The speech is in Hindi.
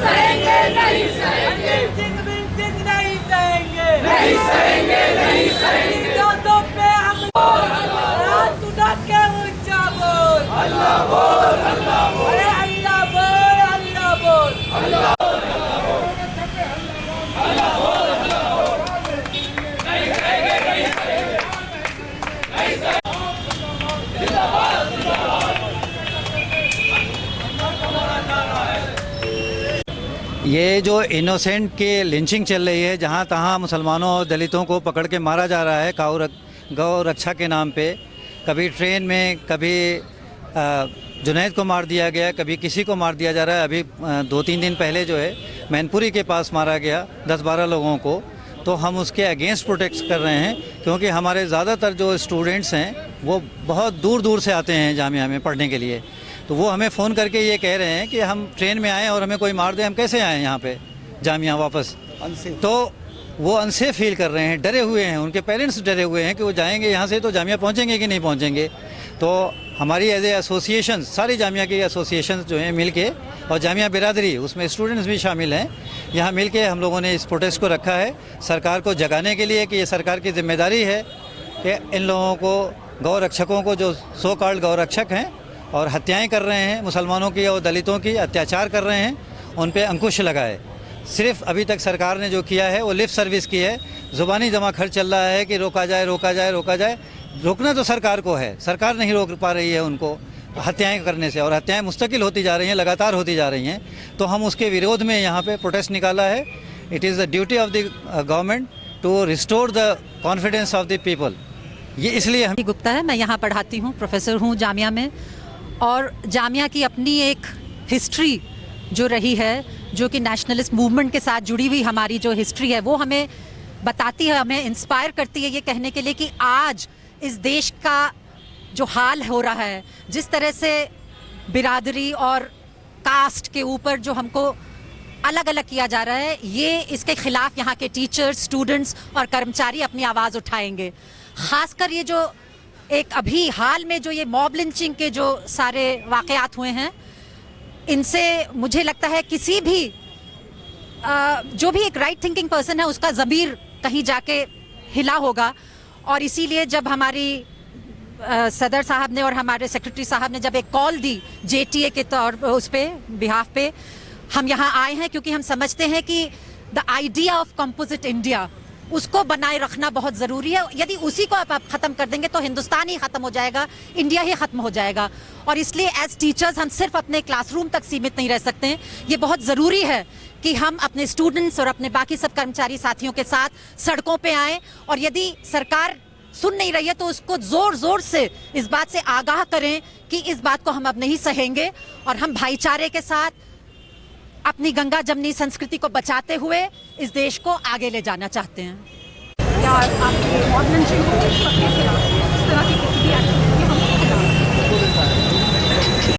सहेंगे नहीं सहेंगे नहीं सहेंगे नहीं सहेंगे नहीं सहेंगे तो पे हम रात उठा के ऊंचा बोल अल्लाह बोल अल्लाह बोल अरे अल्लाह बोल अल्लाह बोल अल्लाह ये जो इनोसेंट की लिंचिंग चल रही है, जहाँ तहाँ मुसलमानों और दलितों को पकड़ के मारा जा रहा है गौ रक्षा के नाम पे। कभी ट्रेन में, कभी जुनैद को मार दिया गया, कभी किसी को मार दिया जा रहा है। अभी 2-3 दिन पहले जो है मैनपुरी के पास मारा गया 10-12 लोगों को। तो हम उसके अगेंस्ट प्रोटेक्ट कर रहे हैं, क्योंकि हमारे ज़्यादातर जो स्टूडेंट्स हैं वो बहुत दूर दूर से आते हैं जामिया में पढ़ने के लिए। तो वो हमें फ़ोन करके ये कह रहे हैं कि हम ट्रेन में आएँ और हमें कोई मार दे, हम कैसे आएँ यहाँ पे जामिया वापस। तो वो अनसेफ फील कर रहे हैं, डरे हुए हैं, उनके पेरेंट्स डरे हुए हैं कि वो जाएंगे यहाँ से तो जामिया पहुँचेंगे कि नहीं पहुँचेंगे। तो हमारी एज ए एसोसिएशन, सारी जामिया की एसोसिएशन जो हैं मिल के, और जामिया बिरादरी उसमें स्टूडेंट्स भी शामिल हैं, यहाँ मिल के हम लोगों ने इस प्रोटेस्ट को रखा है सरकार को जगाने के लिए कि ये सरकार की जिम्मेदारी है कि इन लोगों को, गौ रक्षकों को, जो सो कॉल्ड गौ रक्षक हैं और हत्याएं कर रहे हैं मुसलमानों की और दलितों की, अत्याचार कर रहे हैं, उन पे अंकुश लगाए। सिर्फ अभी तक सरकार ने जो किया है वो लिप सर्विस की है, ज़ुबानी जमा खर्च चल रहा है कि रोका जाए रोका जाए रोका जाए। रोकना तो सरकार को है, सरकार नहीं रोक पा रही है उनको हत्याएं करने से, और हत्याएं मुस्तकिल होती जा रही हैं, लगातार होती जा रही हैं। तो हम उसके विरोध में यहाँ पे प्रोटेस्ट निकाला है। It is the duty of the government to restore the confidence of the people. ये इसलिए हम गुप्ता है, मैं यहाँ पढ़ाती हूँ, प्रोफेसर हूँ जामिया में। और जामिया की अपनी एक हिस्ट्री जो रही है, जो कि नेशनलिस्ट मूवमेंट के साथ जुड़ी हुई हमारी जो हिस्ट्री है, वो हमें बताती है, हमें इंस्पायर करती है ये कहने के लिए कि आज इस देश का जो हाल हो रहा है, जिस तरह से बिरादरी और कास्ट के ऊपर जो हमको अलग अलग किया जा रहा है, ये इसके खिलाफ यहाँ के टीचर्स, स्टूडेंट्स और कर्मचारी अपनी आवाज़ उठाएंगे। ख़ासकर ये जो एक अभी हाल में जो ये मॉब लिंचिंग के जो सारे वाक़यात हुए हैं, इनसे मुझे लगता है किसी भी जो भी एक राइट थिंकिंग पर्सन है उसका ज़मीर कहीं जाके हिला होगा। और इसीलिए जब हमारी सदर साहब ने और हमारे सेक्रेटरी साहब ने जब एक कॉल दी JTA के तौर उस पे बिहाफ पे, हम यहाँ आए हैं क्योंकि हम समझते हैं कि the idea of composite India, उसको बनाए रखना बहुत ज़रूरी है। यदि उसी को आप ख़त्म कर देंगे तो हिंदुस्तान ही ख़त्म हो जाएगा, इंडिया ही ख़त्म हो जाएगा। और इसलिए एज टीचर्स हम सिर्फ अपने क्लासरूम तक सीमित नहीं रह सकते हैं। ये बहुत ज़रूरी है कि हम अपने स्टूडेंट्स और अपने बाकी सब कर्मचारी साथियों के साथ सड़कों पे आएँ, और यदि सरकार सुन नहीं रही है तो उसको ज़ोर ज़ोर से इस बात से आगाह करें कि इस बात को हम अब नहीं सहेंगे, और हम भाईचारे के साथ अपनी गंगा जमनी संस्कृति को बचाते हुए इस देश को आगे ले जाना चाहते हैं। या आपके मॉब लिंचिंग को सबके खिलाफ